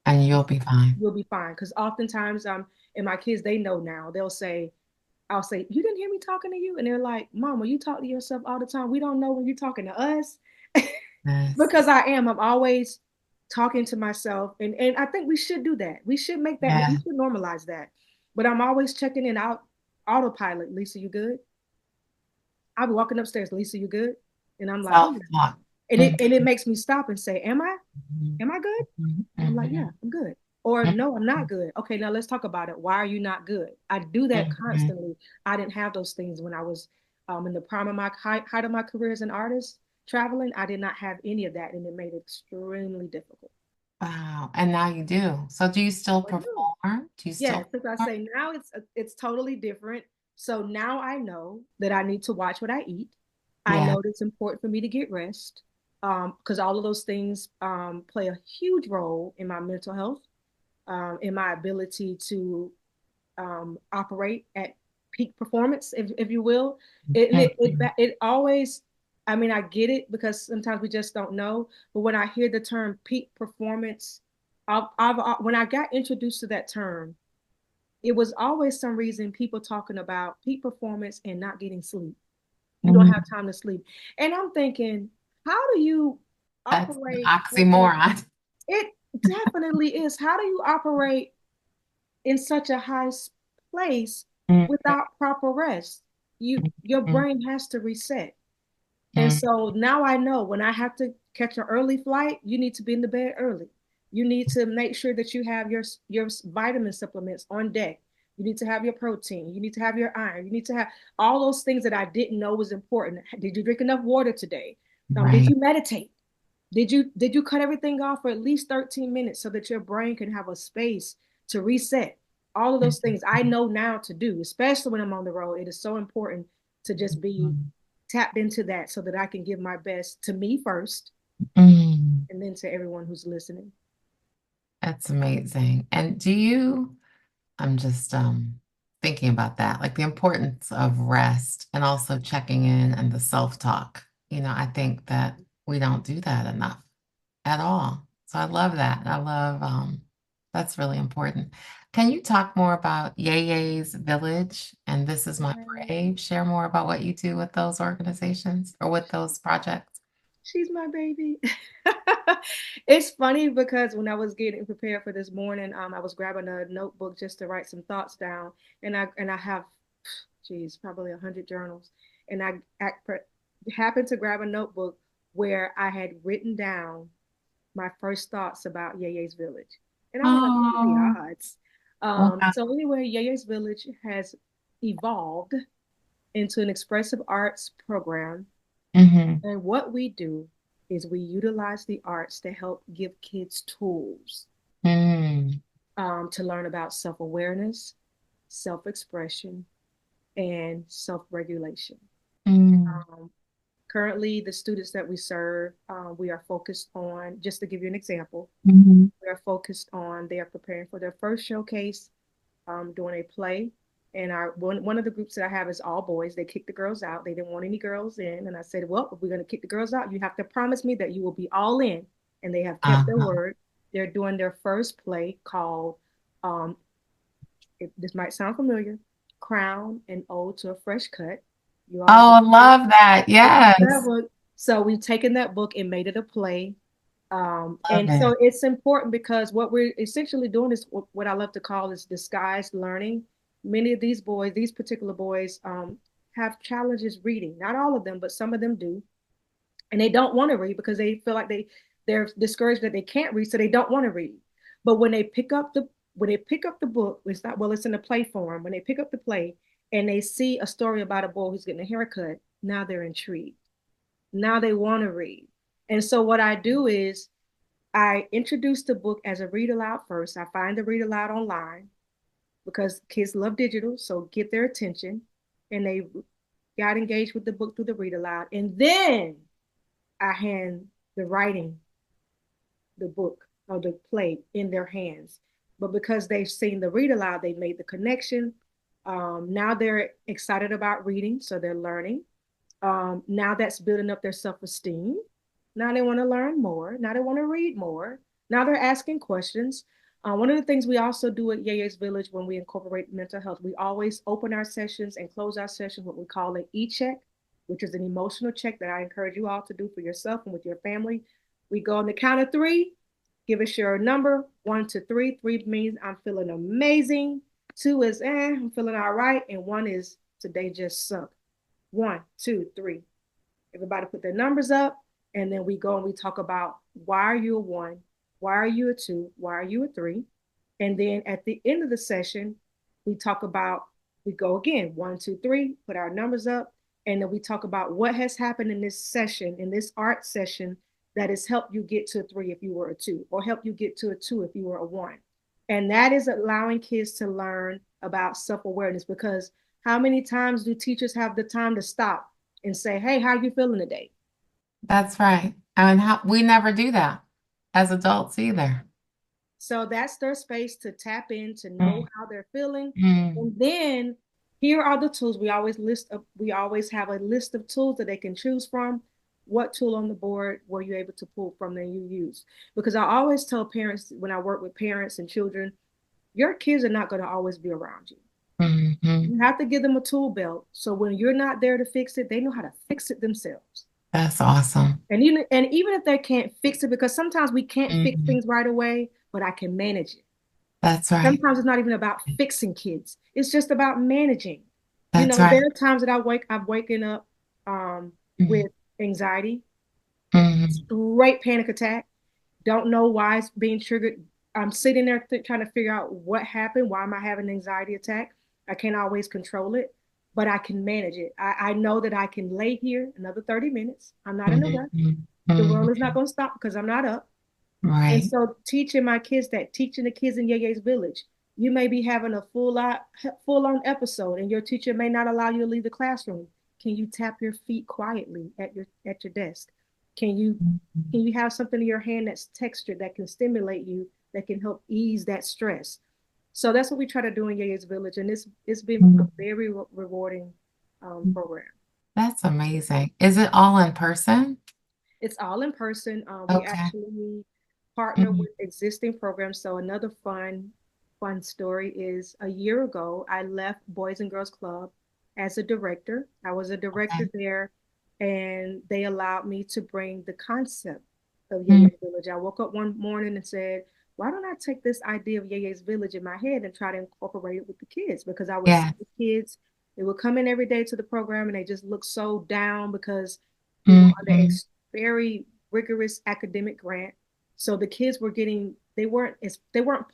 And you'll be fine. You'll be fine because oftentimes and my kids they know now. I'll say, you didn't hear me talking to you, and they're like, Mama, you talk to yourself all the time. We don't know when you're talking to us. Yes. Because I am. I'm always talking to myself. And I think we should do that. We should make that, we Yeah. should normalize that. But I'm always checking in out autopilot. Lisa, you good? I'll be walking upstairs, Lisa, you good? And I'm like, oh yeah. Self-talk. And it Mhm. and it makes me stop and say, Am I? Mhm. Am I good? Mhm. I'm like, yeah, Mhm. I'm good. Or no, I'm not good. Okay, now let's talk about it. Why are you not good? I do that Mhm. constantly. I didn't have those things when I was In the prime of my height of my career as an artist, traveling, I did not have any of that, and it made it extremely difficult. Wow. And now you do. So do you still I do. perform? Do you still Yes, as I perform? say, now it's totally different. So now I know that I need to watch what I eat. I Yeah. know that it's important for me to get rest, because all of those things play a huge role in my mental health, in my ability to operate at peak performance, if you will. Mhm. It always, I mean, I get it because sometimes we just don't know. But when I hear the term peak performance, when I got introduced to that term, it was always some reason people talking about peak performance and not getting sleep. You don't Mhm. have time to sleep. And I'm thinking, how do you That's an operate oxymoron. it definitely is. How do you operate in such a high place Mhm. without proper rest? Your Mhm. brain has to reset. And Mhm. so now I know when I have to catch an early flight, you need to be in the bed early. You need to make sure that you have your vitamin supplements on deck. You need to have your protein. You need to have your iron. You need to have all those things that I didn't know was important. Did you drink enough water today? Did Right. you meditate? Did you cut everything off for at least 13 minutes so that your brain can have a space to reset? All of those things I know now to do, especially when I'm on the road. It is so important to just be Mhm. tapped into that so that I can give my best to me first Mhm. and then to everyone who's listening. That's amazing. And do you, I'm just thinking about that, like the importance of rest and also checking in and the self-talk. I think that we don't do that enough at all. So I love that. I love that's really important. Can you talk more about Yeye's Village and This Is My Brave? Share more about what you do with those organizations or with those projects. She's my baby. It's funny because when I was getting prepared for this morning, I was grabbing a notebook just to write some thoughts down, and I have, geez, probably 100 journals, and I happened to grab a notebook where I had written down my first thoughts about Yeye's Village, and I was like, what are the Oh, odds? wow. So anyway, Yeye's Village has evolved into an expressive arts program, Hmm. and what we do is we utilize the arts to help give kids tools Mm, to learn about self awareness, self expression, and self regulation. mm, Um, Currently, the students that we serve, we are focused on, just to give you an example, mhm. we are focused on, they are preparing for their first showcase, doing a play. And one of the groups that I have is all boys. They kicked the girls out. They didn't want any girls in. And I said, well, if we're going to kick the girls out, you have to promise me that you will be all in. And they have kept their Uh-huh. word. They're doing their first play called, um, this might sound familiar, Crown and Ode to a Fresh Cut. You all Oh, I have love that. that Yes. book. So we've taken that book and made it a play. Love And it. so it's important because what we're essentially doing is what I love to call is disguised learning. Many of these boys, these particular boys, have challenges reading. Not all of them, but some of them do, and they don't want to read because they feel like they're discouraged that they can't read, so they don't want to read. But when they pick up the book, it's not, well, it's in a play form. When they pick up the play and they see a story about a boy who's getting a haircut, now they're intrigued. Now they want to read. And so what I do is I introduce the book as a read aloud first. I find the read aloud online because kids love digital, so get their attention. And they got engaged with the book through the read aloud. And then I hand the writing, the book or the play in their hands. But because they've seen the read aloud, they made the connection. Now they're excited about reading, so they're learning. Now that's building up their self esteem. Now they want to learn more. Now they want to read more. Now they're asking questions. One of the things we also do at Yeye's Village when we incorporate mental health, we always open our sessions and close our sessions what we call an e-check, which is an emotional check that I encourage you all to do for yourself and with your family. We go on the count of three, give us your number, 1 to 3. 3 means I'm feeling amazing. 2 is I'm feeling all right. And 1 is today just sucked. 1, 2, 3. Everybody put their numbers up, and then we go and we talk about why are you a 1, why are you a 2, why are you a 3, and then at the end of the session, we talk about we go again 1, 2, 3, put our numbers up, And then we talk about what has happened in this session, in this art session, that has helped you get to a 3 if you were a 2, or help you get to a 2 if you were a 1. And that is allowing kids to learn about self-awareness, because how many times do teachers have the time to stop and say, hey, how are you feeling today? That's right. And we never do that as adults either. So that's their space to tap in, to know Mm, how they're feeling. mm. And then here are the tools. We always have a list of tools that they can choose from. What tool on the board were you able to pull from that you use? Because I always tell parents, when I work with parents and children, your kids are not going to always be around you. Mhm. You have to give them a tool belt. So when you're not there to fix it, they know how to fix it themselves. That's awesome. And even if they can't fix it, because sometimes we can't fix Mhm. things right away, but I can manage it. That's right. Sometimes it's not even about fixing kids. It's just about managing. That's There right. are times that I've waken up Mhm. with anxiety, Mhm. straight panic attack. Don't know why it's being triggered. I'm sitting there trying to figure out what happened. Why am I having an anxiety attack? I can't always control it, but I can manage it. I know that I can lay here another 30 minutes. I'm not in a rush. Mhm. The world is not Mhm. going to stop because I'm not up. And Right. so teaching my kids that, teaching the kids in Yeye's village, you may be having a full on episode and your teacher may not allow you to leave the classroom. Can you tap your feet quietly at your desk? Can you can Mhm. you have something in your hand that's textured that can stimulate you, that can help ease that stress? So that's what we try to do in Yeye's village, and it's been a Mhm. very rewarding program. That's amazing. Is it all in person? It's all in person. We Okay. actually partner Mhm. with existing programs. So another fun story is a year ago, I left Boys and Girls Club as a director. I was a director Okay. there, and they allowed me to bring the concept of Mhm. Yeye's Village. I woke up one morning and said, why don't I take this idea of Yeye's Village in my head and try to incorporate it with the kids? Because I would see Yeah. the kids, they would come in every day to the program and they just look so down because we were under a Mhm. very rigorous academic grant. So the kids were getting, they weren't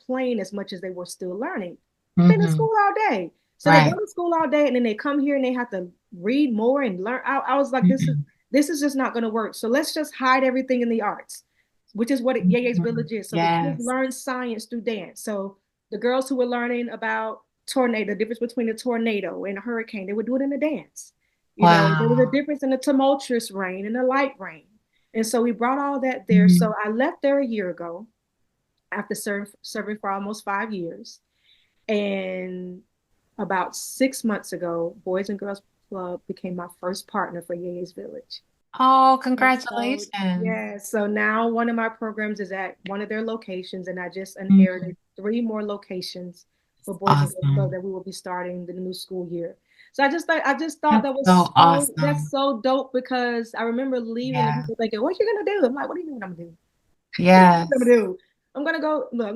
playing as much as they were still learning. Been in Mhm. school all day. So they go Right. to school all day and then they come here and they have to read more and learn. I was like, Mhm. this is just not going to work. So let's just hide everything in the arts, which is what Yeye's Mhm. Village is. So the kids Yes. learn science through dance. So the girls who were learning about tornado, the difference between a tornado and a hurricane, they would do it in a dance. There was a Wow. difference in the tumultuous rain and the light rain. And so we brought all that there. So Mhm. I left there a year ago after serving for almost 5 years. And about 6 months ago, Boys and Girls Club became my first partner for Yeye's Village. Oh, And so, congratulations. yeah, so now one of my programs is at one of their locations, and I just Mhm. inherited 3 more locations for Boys and Girls Club Awesome. that we will be starting the new school year. So I just thought That's that was so that's awesome. so dope, because I remember leaving and Yeah. people thinking, "What you gonna do?" I'm like, "What do you mean what I'm gonna do? What am I gonna Yes. do? I'm gonna go look.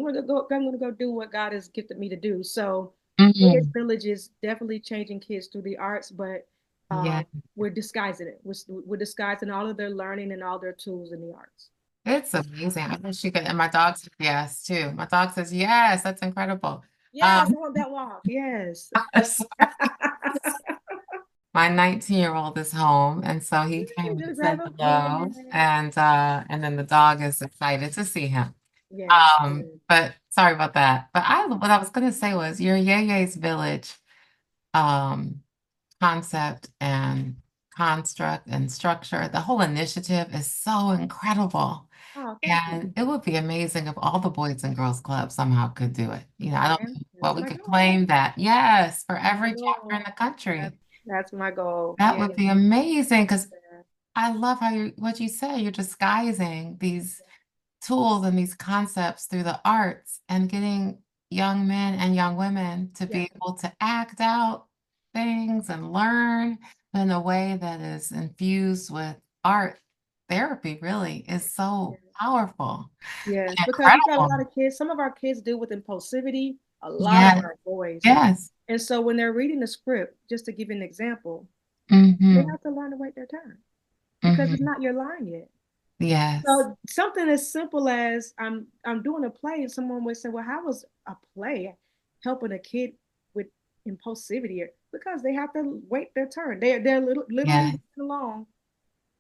I'm gonna go do what God has gifted me to do." So, Biggest Mhm. Village is definitely changing kids through the arts, but Yeah. we're disguising it. We're disguising all of their learning and all their tools in the arts. It's amazing. I wish you could, and my dog says yes too. My dog says yes. That's incredible. Yes, I Um, want that walk. Yes. my 19-year-old is home, and so he came and Just said having hello, fun. and then the dog is excited to see him. Yes. Yes. But sorry about that. But what I was gonna say was your Yeye's Village um concept and construct and structure, the whole initiative is so incredible. Oh, thank And you. it would be amazing if all the Boys and Girls Clubs somehow could do it. I don't know That's what we my could goal. claim that. Yes, for My every chapter in goal. the That's country. that's my goal. That Yeah. would be amazing because I love what you say, you're disguising these tools and these concepts through the arts and getting young men and young women to Yeah. be able to act out things and learn in a way that is infused with art therapy really is Yeah. so powerful Yes, and because we got a incredible. lot of kids. Some of our kids deal with impulsivity, a lot of Yes, our boys. yes. And so when they're reading the script, just to give you an example, they Mhm, have to learn to wait their turn because it's mhm. not your line yet. Yes. So something as simple as I'm doing a play, and someone would say, "Well, how was a play helping a kid with impulsivity because they have to wait their turn. They're literally Yes. moving along,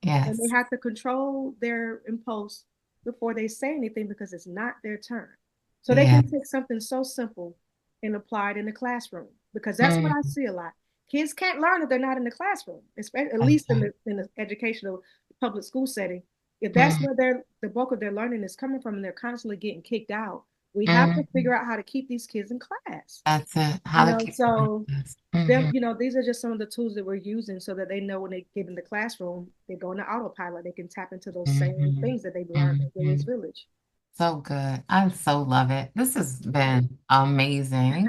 and they Yes. have to control their impulse before they say anything because it's not their turn. So they Yeah. can take something so simple and apply it in the classroom because that's what I Mm, see a lot. Kids can't learn if they're not in the classroom, especially at that's least right. in the educational public school setting. If that's Mm, where the bulk of their learning is coming from and they're constantly getting kicked out, we have to mm, figure out how to keep these kids in class. that's it. How to keep them So focused. these are just some of the tools that we're using so that they know when they get in the classroom, they go into autopilot, they can tap into those same Hmm. things that they've learned at Hmm. Yaya's Village. So good. I so love it. This has Yeah. been amazing.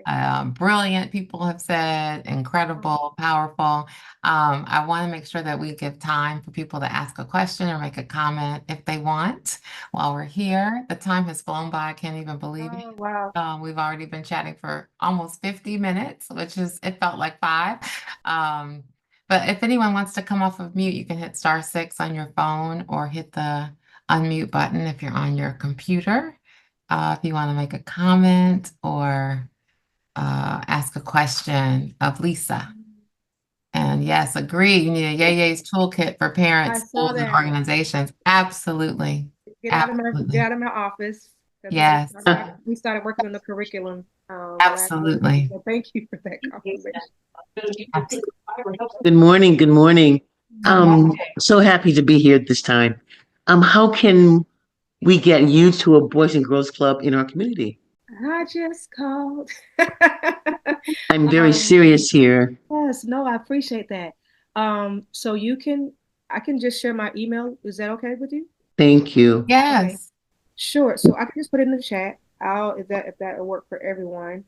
Yeah. Brilliant, people have said, incredible, powerful. I want to make sure that we give time for people to ask a question or make a comment if they want while we're here. The time has flown by. I can't even believe it. Oh, wow. We've already been chatting for almost 50 minutes, which is, it felt like 5. Um, but if anyone wants to come off of mute, you can hit *6 on your phone or hit the unmute button if you're on your computer. If you want to make a comment or ask a question of Lisa. And yes, agree. You need a Yayay's toolkit for I parents, saw schools, and that. organizations. Absolutely. Get Absolutely. out of my office because Yes. we started working on the curriculum last week. Absolutely. So thank you for that confirmation. Absolutely. Good morning. Good morning. Good morning. So happy to be here this time. How can we get you to a Boys and Girls Club in our community? I just called. I'm very um, serious here. yes, no, I appreciate that. So I can just share my email. Is that okay with you? Thank you. Okay, Yes. sure. So I can just put it in the chat. If that will work for everyone.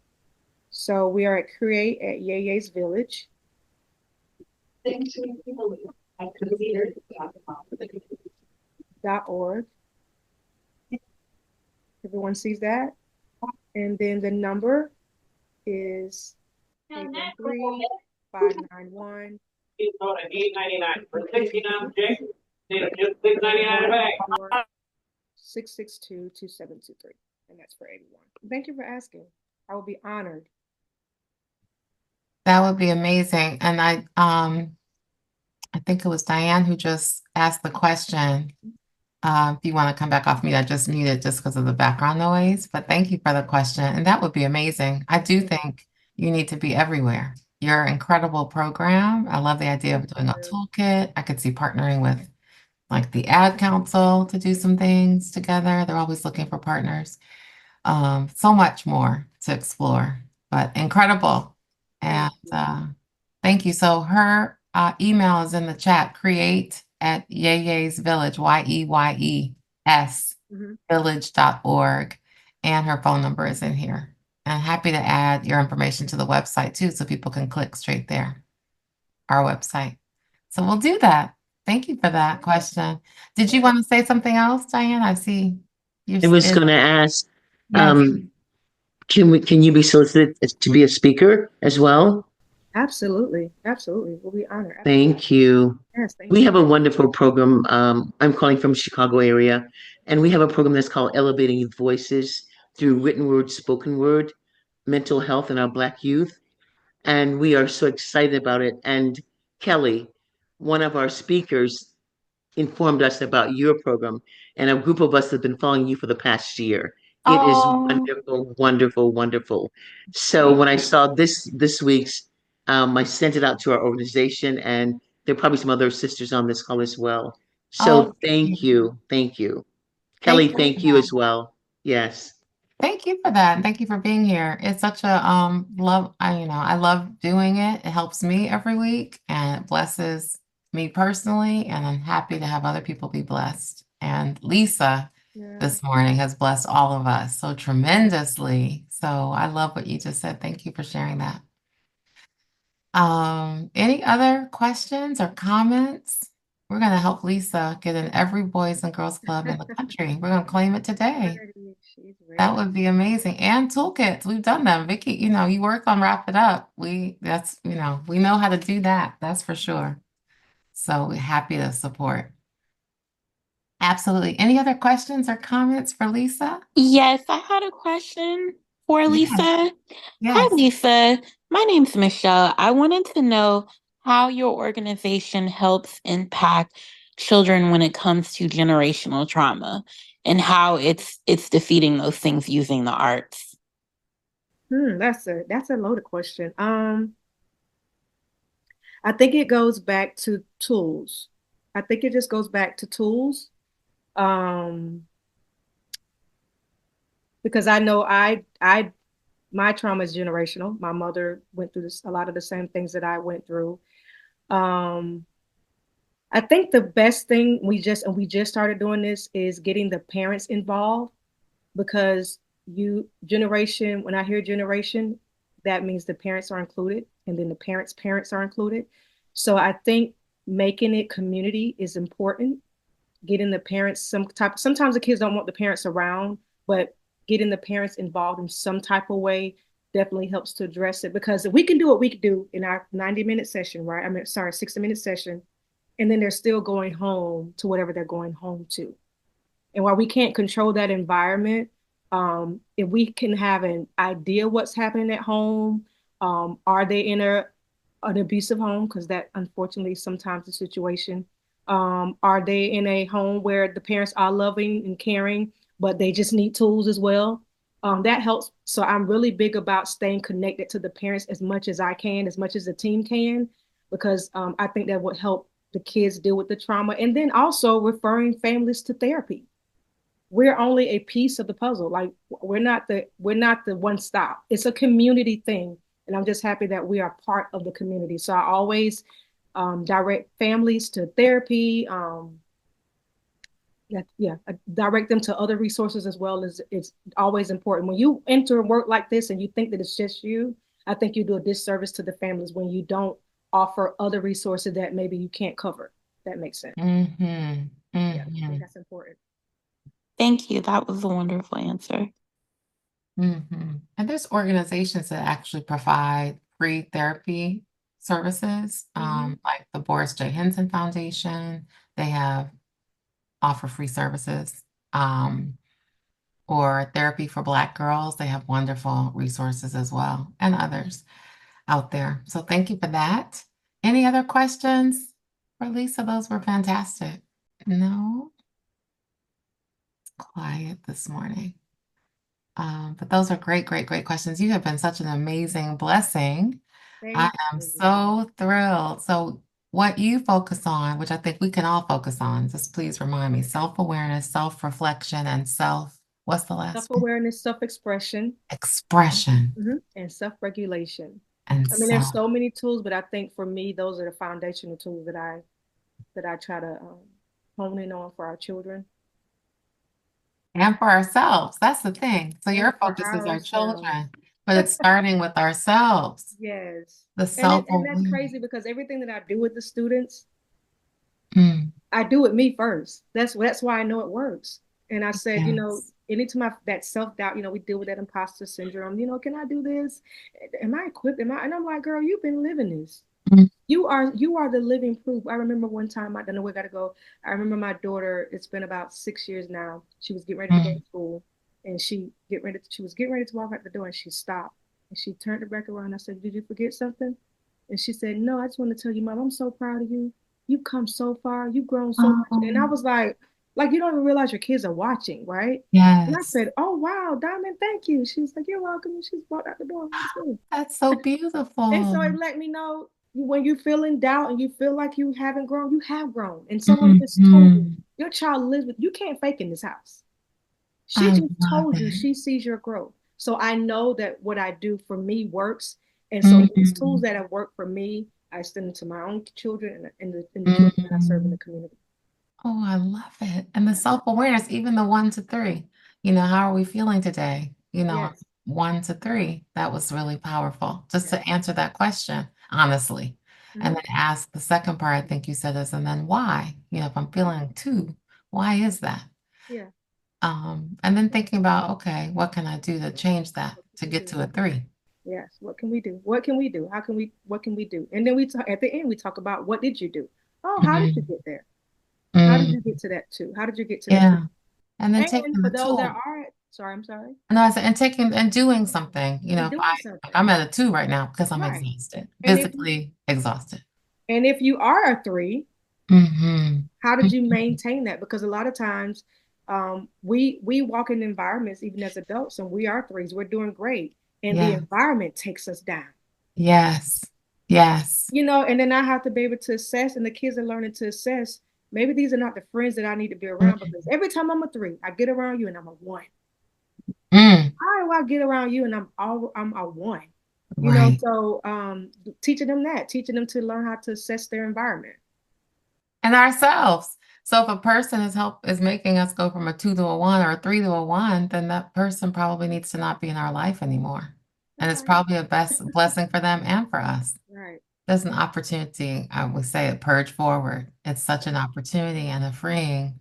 So we are at create at Yaya's Village. .org. Everyone sees that. And then the number is 813-591. 662-2723. And that's for everyone. Thank you for asking. I will be honored. That would be amazing. And I think it was Diane who just asked the question. If you want to come back off mute, I just muted just because of the background noise. But thank you for the question. And that would be amazing. I do think you need to be everywhere. Your incredible program. I love the idea of Thank doing a you. toolkit. I could see partnering with like the ad council to do some things together. They're always looking for partners. So much more to explore, but incredible. Thank And you. thank you. So her email is in the chat, create at Yeye's Village, YEYES Mhm. village.org. And her phone number is in here. And happy to add your information to the website too, so people can click straight there, our website. So we'll do that. Thank you for that question. Did you Yeah, want to say something else, Diane? I see you're I was in. going to ask, Yes. can you be solicited to be a speaker as well? absolutely. Absolutely. We'll be honored. Absolutely. Thank you. Yes, thank We you. have a wonderful program. I'm calling from Chicago area, and we have a program that's called Elevating Voices through Written Word, Spoken Word, Mental Health in our Black youth. And we are so excited about it. And Kelli, one of our speakers, informed us about your program, and a group of us have been following you for the past year. It is Oh, wonderful, wonderful, wonderful. So thank when I saw this week's, I sent it out to our organization, and there are probably some other sisters on this call as well. oh, So thank you, thank you, thank Kelli. you for Thank you that. as well. Yes. Thank you for that. And thank you for being here. It's such a I love doing it. It helps me every week and it blesses me personally. And I'm happy to have other people be blessed. And Lisa Yeah. this morning has blessed all of us so tremendously. So I love what you just said. Thank you for sharing that. Any other questions or comments? We're going to help Lisa get in every Boys and Girls Club in the country. We're going to claim it today. She's That ready. would be amazing. And toolkits. We've done them. Vicky, you work on Wrap It Up. We know how to do that. That's for sure. So we're happy to support. Absolutely. Any other questions or comments for Lisa? Yes, I had a question for Yes. Lisa. Hi, Yes. Lisa. My name's Michelle. I wanted to know how your organization helps impact children when it comes to generational trauma and how it's defeating those things using the arts. That's a loaded question. I think it goes back to tools. I think it just goes back to tools. Um, because I know my trauma is generational. My mother went through a lot of the same things that I went through. Um, I think the best thing we just started doing this is getting the parents involved because when I hear generation, that means the parents are included and then the parents are included. So I think making it community is important. Getting the parents sometimes the kids don't want the parents around, but getting the parents involved in some type of way definitely helps to address it because if we can do what we can do in our 90-minute session, right? I mean, sorry, 60-minute session, and then they're still going home to whatever they're going home to. And while we can't control that environment, if we can have an idea what's happening at home, are they in an abusive home? Because that unfortunately is sometimes the situation. Are they in a home where the parents are loving and caring, but they just need tools as well? That helps. So I'm really big about staying connected to the parents as much as I can, as much as the team can, because I think that would help the kids deal with the trauma. And then also referring families to therapy. We're only a piece of the puzzle. Like we're not the one stop. It's a community thing. And I'm just happy that we are part of the community. So I always direct families to therapy. I direct them to other resources as well. As it's always important when you enter work like this and you think that it's just you. I think you do a disservice to the families when you don't offer other resources that maybe you can't cover. That makes sense. Mm-hmm. Yeah, I Mm-hmm. think that's important. Thank you. That was a wonderful answer. Mm-hmm. And there's organizations that actually provide free therapy services, like the Boris J. Henson Foundation. They offer free services. Or Therapy for Black Girls. They have wonderful resources as well, and others out there. So thank you for that. Any other questions for Lisa? Those were fantastic. No? Quiet this morning. But those are great, great, great questions. You have been such an amazing blessing. I Thank am you. so thrilled. So what you focus on, which I think we can all focus on, just please remind me, self-awareness, self-reflection, and what's the last one? Self-awareness, self-expression, Expression and self-regulation. and I mean, there's self. so many tools, but I think for me, those are the foundational tools that I try to hone in on for our children And for ourselves. That's the thing. So and your for focus is our ourselves. children, but it's starting with ourselves, Yes. the And that's self-awareness. crazy because everything that I do with the students, Mm, I do with me first. That's why I know it works. And I said, yes. anytime that self-doubt, we deal with that imposter syndrome, can I do this? Am I equipped? And I'm like, girl, you've been living this. Mm, You are the living proof. I remember one time, I don't know where I gotta go. I remember my daughter, it's been about 6 years now. She was getting ready to go to mm. school and she was getting ready to walk out the door and she stopped and she turned her back around. I said, did you forget something? And she said, no, I just want to tell you, Mom, I'm so proud of you. You've come so far, you've grown so much. And I Oh, was like you don't even realize your kids are watching, right? And I yes. said, oh wow, Diamond, thank you. She was like, you're welcome. And she's walked out the door. That's so And so it beautiful. let me know when you feel in doubt and you feel like you haven't grown, you have grown. And someone just told you, Mhm. your child lives with you can't fake in this house. She I just love told you it. she sees your growth. So I know that what I do for me works. And so these tools Mhm. that have worked for me, I extend it to my own children and the children that I serve in the Mhm. community. Oh, I love it. And the self-awareness, even the 1 to 3. How are we feeling today? Yes. 1 to 3. That was really powerful. Just Yes. to answer that question, honestly. And Hmm. then ask the second part, I think you said is, and then why? If I'm feeling 2, why is that? Yeah. And then thinking about, okay, what can I do to change that What to can we get do? to a 3? Yes. What can we do? What can we do? What can we do? And then we talk at the end, we talk about what did you do? Oh, how did you Mm, get there? How did mm, you get to that too? How did you get to that? yeah. And then And taking for the those that tool. are Sorry, I'm sorry. No, I said, and taking and doing something. You know, And if doing something. I'm at a 2 right now because I'm Right. exhausted, And physically exhausted. if you are a 3, Mm-hmm. how did you maintain that? Because a lot of times, we walk in environments even as adults, and we are 3s. We're doing great, and the Yeah. environment takes us down. Yes. Yes. And then I have to be able to assess, and the kids are learning to assess. Maybe these are not the friends that I need to be around, Mm. because every time I'm a 3, I get around you and I'm a 1. Mm. How do I get around you and I'm a 1? Right. So teaching them to learn how to assess their environment. And ourselves. So if a person is making us go from a 2 to a 1 or a 3 to a 1, then that person probably needs to not be in our life anymore. And it's Okay. probably a best blessing for them and for us. Right. There's an opportunity, I would say, it purge forward. It's such an opportunity and a freeing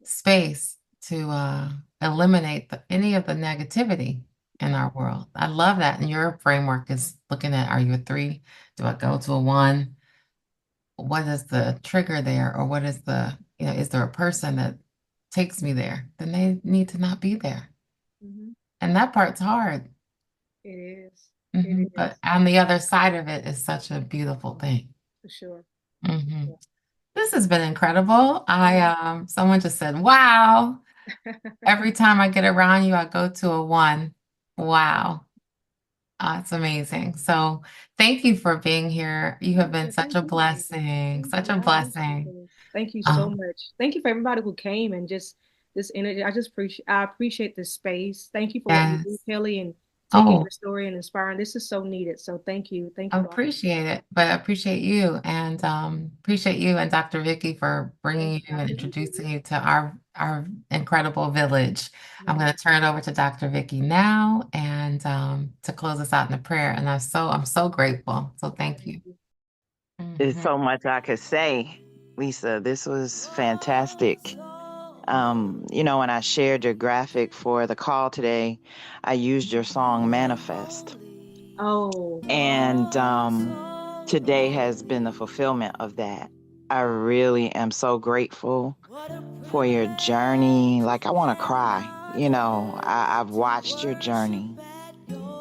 space to eliminate any of the negativity in our world. I love that. And your framework is looking at, are you a 3? Do I go to a 1? What is the trigger there? Or what is is there a person that takes me there? Then they need to not be there. Hmm. And that part's hard. It is. It But is. on the other side of it is such a beautiful thing. For sure. hmm Yeah. This has been incredible. Someone just said, wow. Every time I get around you, I go to a 1. Wow. It's amazing. So thank you for being here. You have been Well, such thank a you. blessing, Thank such you. a I appreciate blessing. this. Thank you so Um, much. Thank you for everybody who came, and just this energy. I appreciate this space. Thank you for what you do, yes. Kelly, and taking Oh, your story and inspiring. This is so needed. So thank you. Thank I you all. appreciate it, but I appreciate you and appreciate you and Dr. Vicky for Thank bringing you, you and Dr. Vicky. introducing you to our incredible village. I'm Yeah. going to turn it over to Dr. Vicky now and to close us out in a prayer. And I'm so grateful. So thank Thank you. you. There's Mhm. so much I could say, Lisa. This was fantastic. When I shared your graphic for the call today, I used your song Manifest. Oh, And today has been the fulfillment of that. I really am so grateful for your journey. Like, I want to cry. I've watched your journey,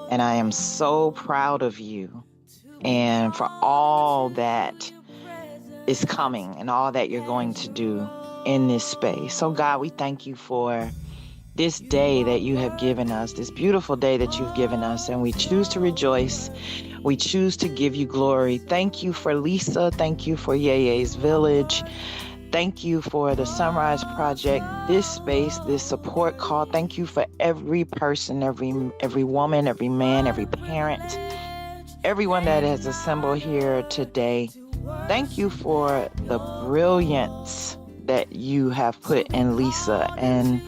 and I am so proud of you and for all that is coming and all that you're going to do in this space. So, God, we thank you for this day that you have given us, this beautiful day that you've given us, and we choose to rejoice. We choose to give you glory. Thank you for Lisa. Thank you for Yeye's Village. Thank you for the SonRise Project, this space, this support call. Thank you for every person, every woman, every man, every parent, everyone that has assembled here today. Thank you for the brilliance that you have put in Lisa and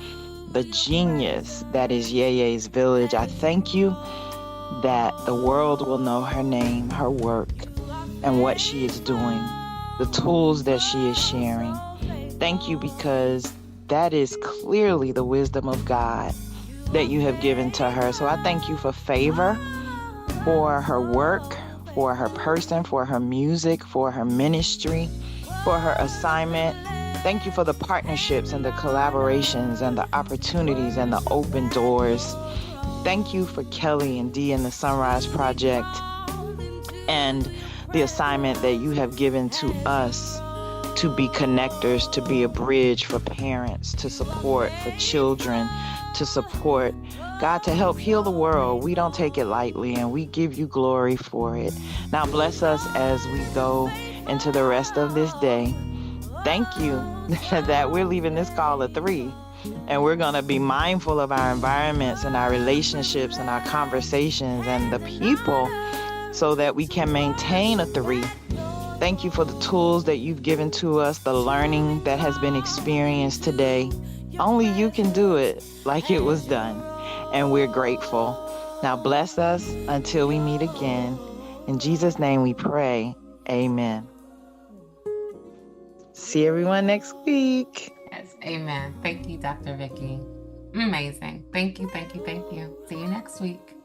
the genius that is Yeye's Village. I thank you that the world will know her name, her work, and what she is doing, the tools that she is sharing. Thank you, because that is clearly the wisdom of God that you have given to her. So I thank you for favor, for her work, for her person, for her music, for her ministry, for her assignment. Thank you for the partnerships and the collaborations and the opportunities and the open doors. Thank you for Kelli and Dee and the SonRise Project and the assignment that you have given to us to be connectors, to be a bridge for parents, to support for children, to support, God, to help heal the world. We don't take it lightly, and we give you glory for it. Now bless us as we go into the rest of this day. Thank you that we're leaving this call at 3, and we're going to be mindful of our environments and our relationships and our conversations and the people so that we can maintain a 3. Thank you for the tools that you've given to us, the learning that has been experienced today. Only you can do it like it was done, and we're grateful. Now bless us until we meet again. In Jesus' name we pray. Amen. See everyone next week. Yes, amen. Thank you, Dr. Vicky. Amazing. Thank you, thank you, thank you. See you next week.